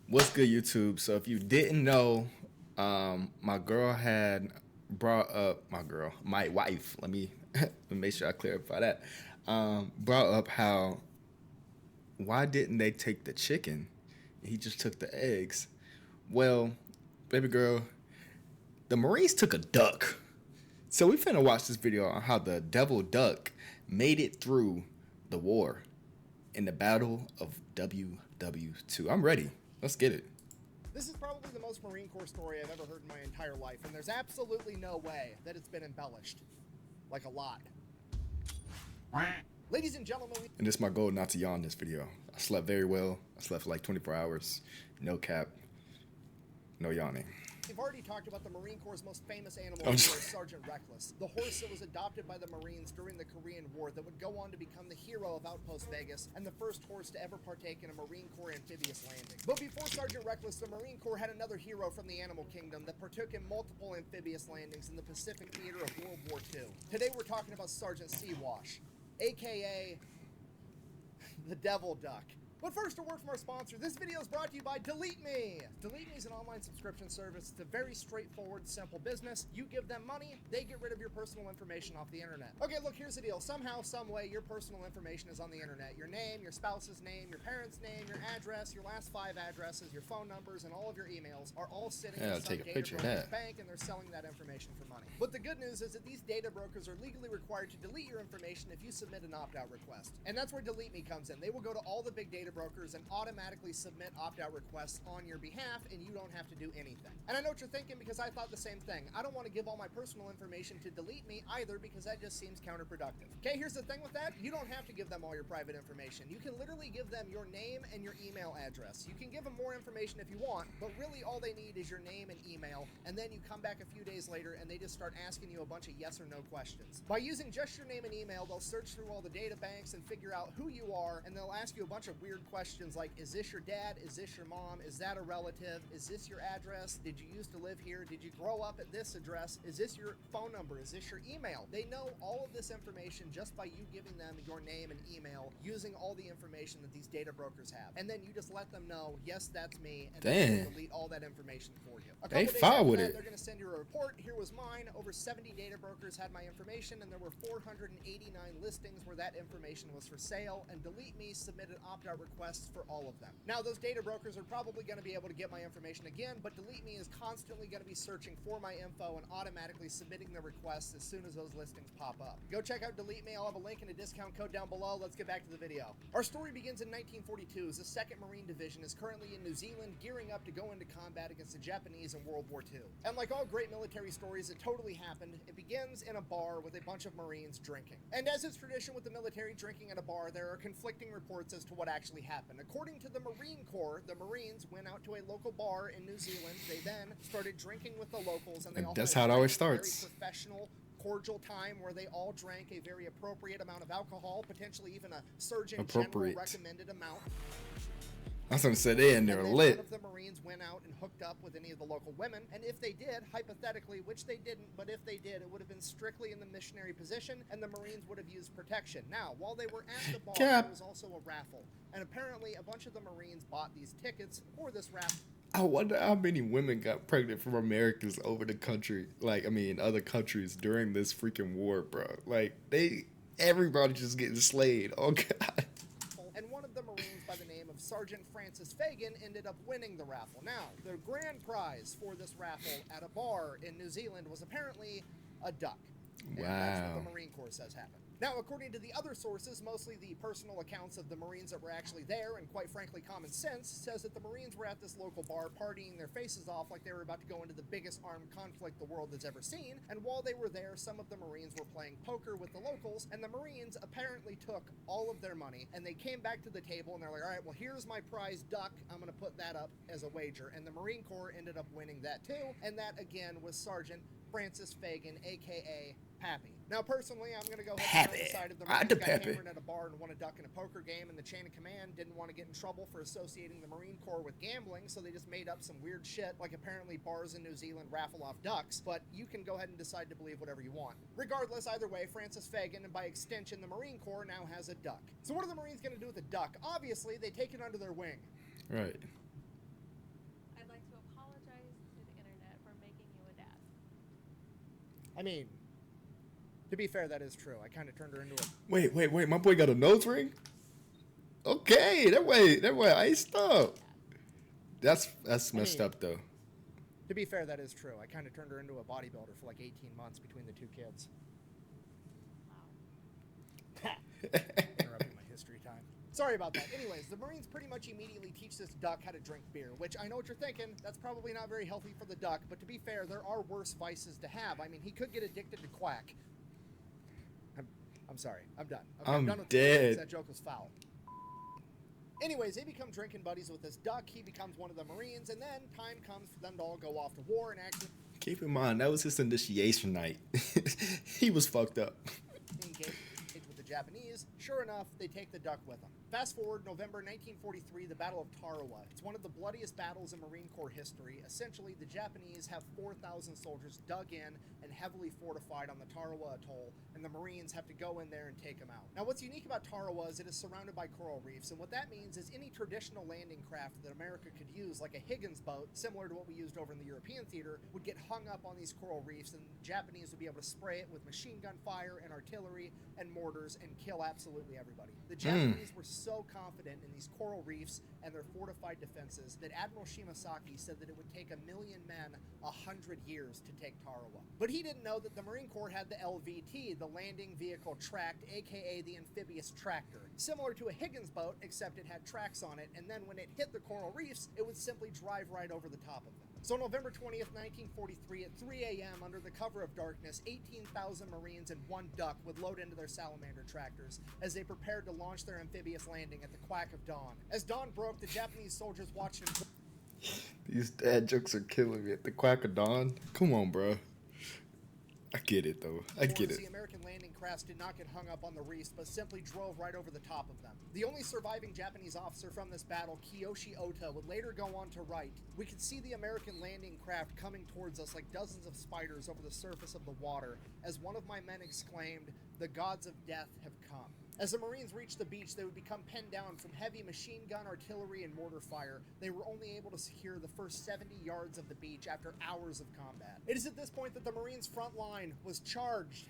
What's good, YouTube? So if you didn't know, my girl had brought up my wife. Let me make sure I clarify that. Brought up how why didn't they take the chicken? He just took the eggs. Well, baby girl, the Marines took a duck. So we finna watch this video on how the devil duck made it through the war in the Battle of WW2. I'm ready. Let's get it. This is probably the most Marine Corps story I've ever heard in my entire life, and there's absolutely no way that it's been embellished. Like a lot. Ladies and gentlemen, And it's my goal not to yawn this video. I slept very well. I slept for like 24 hours. No cap. No yawning. we've already talked about the Marine Corps' most famous animal, Sergeant Reckless, the horse that was adopted by the Marines during the Korean War that would go on to become the hero of Outpost Vegas and the first horse to ever partake in a Marine Corps amphibious landing. But before Sergeant Reckless, the Marine Corps had another hero from the animal kingdom that partook in multiple amphibious landings in the Pacific theater of World War II. Today we're talking about Sergeant Siwash, aka the Devil Duck. But first, a word from our sponsor. This video is brought to you by Delete Me. Delete Me is an online subscription service. It's a very straightforward, simple business. You give them money, they get rid of your personal information off the internet. Okay, look, here's the deal. Somehow, some way, your personal information is on the internet. Your name, your spouse's name, your parents' name, your address, your last 5 addresses, your phone numbers, and all of your emails are all sitting in some data broker's bank, and they're selling that information for money. But the good news is that these data brokers are legally required to delete your information if you submit an opt-out request. And that's where Delete Me comes in. They will go to all the big data brokers and automatically submit opt-out requests on your behalf, and you don't have to do anything. And I know what you're thinking, because I thought the same thing. I don't want to give all my personal information to Delete Me either, because that just seems counterproductive. Okay, here's the thing with that. You don't have to give them all your private information. You can literally give them your name and your email address. You can give them more information if you want, but really all they need is your name and email, and then you come back a few days later and they just start asking you a bunch of yes or no questions. By using just your name and email, they'll search through all the data banks and figure out who you are, and they'll ask you a bunch of weird questions like, is this your dad? Is this your mom? Is that a relative? Is this your address? Did you used to live here? Did you grow up at this address? Is this your phone number? Is this your email? They know all of this information just by you giving them your name and email, using all the information that these data brokers have. And then you just let them know, yes, that's me, and they'll delete all that information for you. A couple days after that, they're going to send you a report. Here was mine. Over 70 data brokers had my information, and there were 489 listings where that information was for sale, and Delete Me submitted opt-out requests for all of them. Now, those data brokers are probably going to be able to get my information again, but Delete Me is constantly going to be searching for my info and automatically submitting the requests as soon as those listings pop up. Go check out Delete Me. I'll have a link and a discount code down below. Let's get back to the video. Our story begins in 1942 as the 2nd Marine Division is currently in New Zealand gearing up to go into combat against the Japanese in World War II. And like all great military stories, it totally happened. It begins in a bar with a bunch of Marines drinking. And as is tradition with the military drinking at a bar, there are conflicting reports as to what actually happened. According to the Marine Corps, the Marines went out to a local bar in New Zealand. They then started drinking with the locals, and they all that's how it always starts. Very professional, cordial time where they all drank a very appropriate amount of alcohol, potentially even a Surgeon General recommended amount. I was gonna say they in there lit. None of the Marines went out and hooked up with any of the local women, and if they did, hypothetically, which they didn't, but if they did, it would have been strictly in the missionary position, and the Marines would have used protection. Now, while they were at the bar, there was also a raffle, and apparently a bunch of the Marines bought these tickets for this raffle. I wonder how many women got pregnant from Americans over the country, other countries during this freaking war, bro. Like, everybody just getting slayed. Oh, God. And one of the Marines by the name of Sergeant Francis Fagan ended up winning the raffle. Now, the grand prize for this raffle at a bar in New Zealand was apparently a duck. Wow. And that's what the Marine Corps says happened. Now, according to the other sources, mostly the personal accounts of the Marines that were actually there, and quite frankly, common sense, says that the Marines were at this local bar partying their faces off like they were about to go into the biggest armed conflict the world has ever seen, and while they were there, some of the Marines were playing poker with the locals, and the Marines apparently took all of their money, and they came back to the table, and they're like, all right, well, here's my prize duck, I'm going to put that up as a wager, and the Marine Corps ended up winning that too, and that, again, was Sergeant Francis Fagan, a.k.a. Pappy. Now, personally, I'm going to go ahead and decide if the Marines got hammered at a bar and won a duck in a poker game, and the chain of command didn't want to get in trouble for associating the Marine Corps with gambling, so they just made up some weird shit, like apparently bars in New Zealand raffle off ducks, but you can go ahead and decide to believe whatever you want. Regardless, either way, Francis Fagan, and by extension, the Marine Corps, now has a duck. So what are the Marines going to do with a duck? Obviously, they take it under their wing. Right. I mean, to be fair, that is true. I kind of turned her into a... Wait. My boy got a nose ring? Okay, that way iced up. That's messed up, though. To be fair, that is true. I kind of turned her into a bodybuilder for like 18 months between the two kids. Wow. Interrupting my history time. Sorry about that. Anyways, the Marines pretty much immediately teach this duck how to drink beer, which I know what you're thinking. That's probably not very healthy for the duck, but to be fair, there are worse vices to have. I mean, he could get addicted to quack. I'm sorry. I'm done. Okay, I'm done with dead. That joke was foul. Anyways, they become drinking buddies with this duck. He becomes one of the Marines, and then time comes for them to all go off to war and actually... Keep in mind, that was his initiation night. He was fucked up. Engage with the Japanese. Sure enough, they take the duck with them. Fast forward November 1943, the Battle of Tarawa. It's one of the bloodiest battles in Marine Corps history. Essentially, the Japanese have 4,000 soldiers dug in and heavily fortified on the Tarawa Atoll, and the Marines have to go in there and take them out. Now, what's unique about Tarawa is it is surrounded by coral reefs, and what that means is any traditional landing craft that America could use, like a Higgins boat, similar to what we used over in the European theater, would get hung up on these coral reefs, and the Japanese would be able to spray it with machine gun fire and artillery and mortars and kill absolutely everybody. The Japanese were so confident in these coral reefs and their fortified defenses that Admiral Shimasaki said that it would take 1,000,000 men 100 years to take Tarawa. But he didn't know that the Marine Corps had the LVT, the Landing Vehicle Tracked, aka the amphibious tractor. Similar to a Higgins boat, except it had tracks on it, and then when it hit the coral reefs, it would simply drive right over the top of them. So November 20th, 1943, at 3 a.m., under the cover of darkness, 18,000 Marines and one duck would load into their Salamander tractors as they prepared to launch their amphibious landing at the quack of dawn. As dawn broke, the Japanese soldiers watched him... These dad jokes are killing me. At the quack of dawn? Come on, bro. I get it, though. I get it. The American landing crafts did not get hung up on the reefs, but simply drove right over the top of them. The only surviving Japanese officer from this battle, Kiyoshi Ota, would later go on to write, "We could see the American landing craft coming towards us like dozens of spiders over the surface of the water, as one of my men exclaimed, 'The gods of death have come.'" As the Marines reached the beach, they would become pinned down from heavy machine gun, artillery, and mortar fire. They were only able to secure the first 70 yards of the beach after hours of combat. It is at this point that the Marines' front line was charged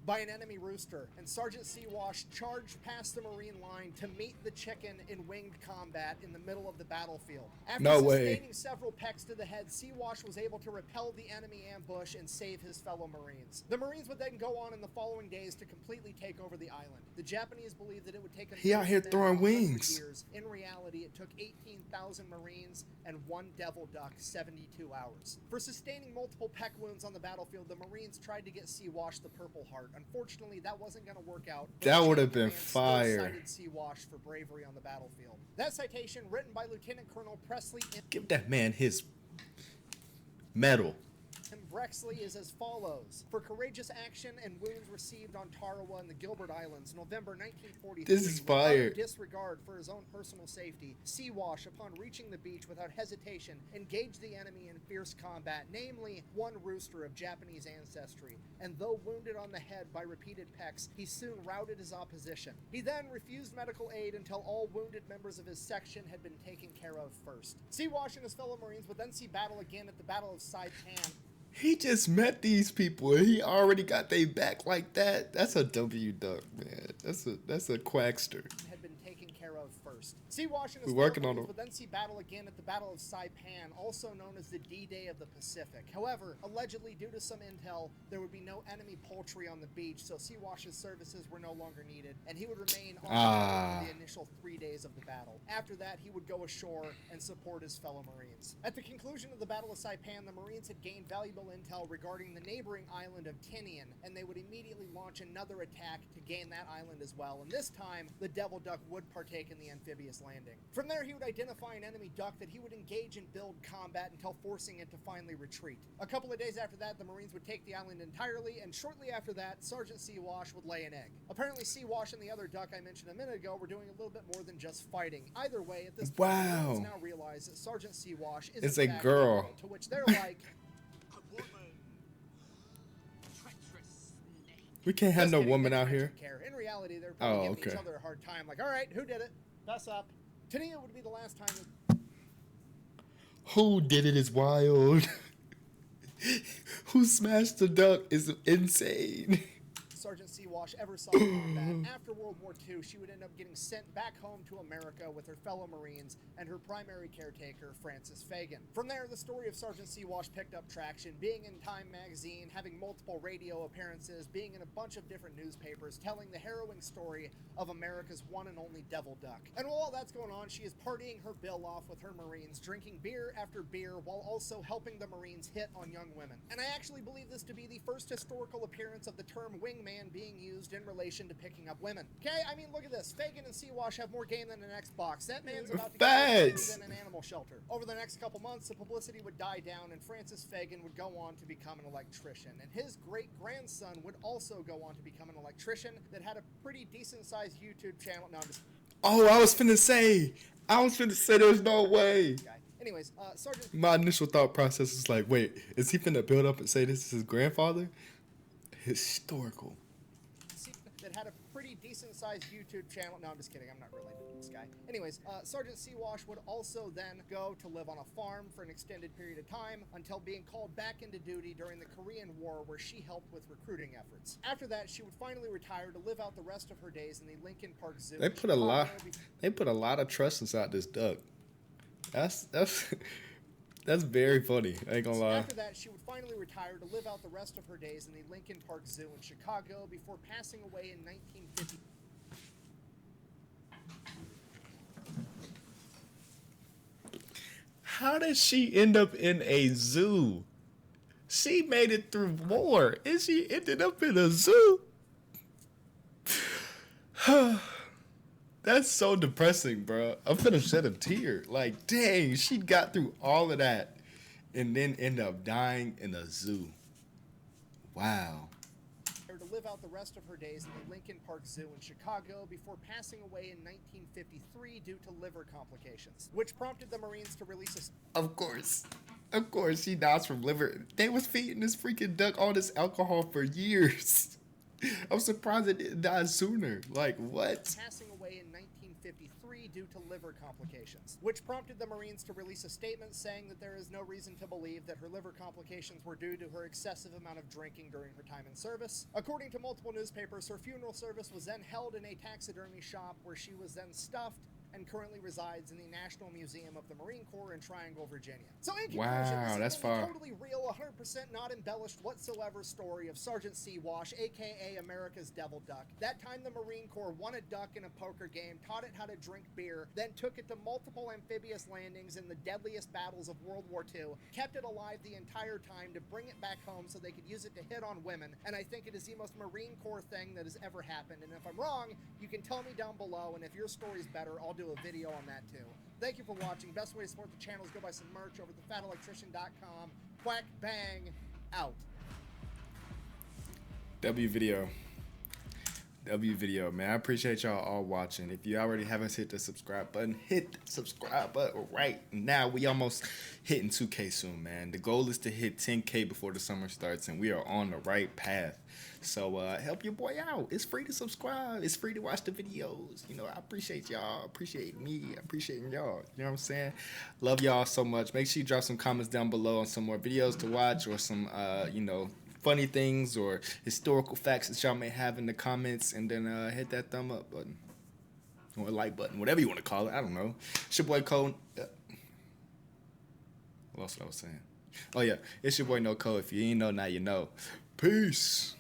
by an enemy rooster, and Sergeant Siwash charged past the Marine line to meet the chicken in winged combat in the middle of the battlefield. After sustaining several pecks to the head, Siwash was able to repel the enemy ambush and save his fellow Marines. The Marines would then go on in the following days to completely take over the island. The Japanese believed that it would take He out here throwing wings. Years. In reality, it took 18,000 Marines and one devil duck 72 hours. For sustaining multiple peck wounds on the battlefield, the Marines tried to get Siwash the Purple Heart. Unfortunately, that wasn't going to work out. That would have been fire. Cited Siwash for bravery on the battlefield. That citation, written by Lieutenant Colonel Presley... Give that man his medal. Brexley is as follows. For courageous action and wounds received on Tarawa and the Gilbert Islands, November 1943, this is fire. Without disregard for his own personal safety, Siwash, upon reaching the beach without hesitation, engaged the enemy in fierce combat, namely one rooster of Japanese ancestry, and though wounded on the head by repeated pecks, he soon routed his opposition. He then refused medical aid until all wounded members of his section had been taken care of first. Siwash and his fellow Marines would then see battle again at the Battle of Saipan. He just met these people and he already got their back like that. That's a W duck, man. That's a quackster. Had been taken care of first. Siwash and his fellow would then see battle again at the Battle of Saipan, also known as the D-Day of the Pacific. However, allegedly due to some intel, there would be no enemy poultry on the beach, so Siwash's services were no longer needed, and he would remain on the initial 3 days of the battle. After that, he would go ashore and support his fellow Marines. At the conclusion of the Battle of Saipan, the Marines had gained valuable intel regarding the neighboring island of Tinian, and they would immediately launch another attack to gain that island as well, and this time, the Devil Duck would partake in the amphibious landing. From there, he would identify an enemy duck that he would engage in build combat until forcing it to finally retreat. A couple of days after that, the Marines would take the island entirely, and shortly after that, Sergeant Siwash would lay an egg. Apparently, Siwash and the other duck I mentioned a minute ago were doing a little bit more than just fighting. Either way, at this point, the Marines now realize that Sergeant Siwash is a girl. To which they're like, we can't have no woman out here. In reality, they're probably giving each other a hard time. Like, all right, who did it? Fess up. Tinian would be the last time. Who did it is wild. who smashed the duck is insane. Sergeant Siwash ever saw combat. After World War II, she would end up getting sent back home to America with her fellow Marines and her primary caretaker, Francis Fagan. From there, the story of Sergeant Siwash picked up traction, being in Time magazine, having multiple radio appearances, being in a bunch of different newspapers, telling the harrowing story of America's one and only devil duck. And while all that's going on, she is partying her bill off with her Marines, drinking beer after beer, while also helping the Marines hit on young women. And I actually believe this to be the first historical appearance of the term wingman being used in relation to picking up women. Okay, I mean, look at this. Fagan and Siwash have more game than an Xbox. That man's about to get more than an animal shelter. Over the next couple months, the publicity would die down, and Francis Fagan would go on to become an electrician. And his great-grandson would also go on to become an electrician that had a pretty decent-sized YouTube channel. No, I'm just... Oh, I was finna say there's no way. Anyways, Sergeant... My initial thought process is like, wait, is he finna build up and say this is his grandfather? Historical. That had a pretty decent-sized YouTube channel. No, I'm just kidding. I'm not related to this guy. Anyways, Sergeant Siwash would also then go to live on a farm for an extended period of time until being called back into duty during the Korean War, where she helped with recruiting efforts. After that, she would finally retire to live out the rest of her days in the Lincoln Park Zoo. They put a lot of trust inside this duck. That's very funny. I ain't gonna lie. After that, she would finally retire to live out the rest of her days in the Lincoln Park Zoo in Chicago before passing away in 1950. How did she end up in a zoo? She made it through war, and she ended up in a zoo? That's so depressing, bro. I'm finna shed a tear. Like, dang, she got through all of that and then end up dying in a zoo. Wow. To live out the rest of her days in the Lincoln Park Zoo in Chicago before passing away in 1953 due to liver complications, which prompted the Marines to release a... Of course, she dies from liver. They was feeding this freaking duck all this alcohol for years. I'm surprised it didn't die sooner. Like, what? Passing away in 1953 due to liver complications, which prompted the Marines to release a statement saying that there is no reason to believe that her liver complications were due to her excessive amount of drinking during her time in service. According to multiple newspapers, her funeral service was then held in a taxidermy shop where she was then stuffed and currently resides in the National Museum of the Marine Corps in Triangle, Virginia. So in conclusion, wow, this that's is far. a totally real, 100% not embellished whatsoever story of Sergeant Siwash, aka America's Devil Duck. That time the Marine Corps won a duck in a poker game, taught it how to drink beer, then took it to multiple amphibious landings in the deadliest battles of World War II, kept it alive the entire time to bring it back home so they could use it to hit on women, and I think it is the most Marine Corps thing that has ever happened. And if I'm wrong, you can tell me down below, and if your story's better, I'll do a video on that too. Thank you for watching. Best way to support the channel is go buy some merch over at thefatelectrician.com. Quack bang out. WWII, man. I appreciate y'all all watching. If you already haven't hit the subscribe button, hit the subscribe button right now. We almost hitting 2K soon, man. The goal is to hit 10K before the summer starts, and we are on the right path. So help your boy out. It's free to subscribe. It's free to watch the videos. You know, I appreciate y'all. Appreciate me. Appreciating y'all. You know what I'm saying? Love y'all so much. Make sure you drop some comments down below on some more videos to watch, or some, you know, funny things or historical facts that y'all may have in the comments, and then hit that thumb up button or like button, whatever you want to call it. I don't know. It's your boy Cole. What else was I saying? Oh yeah, it's your boy No Cole. If you ain't know, now you know. Peace.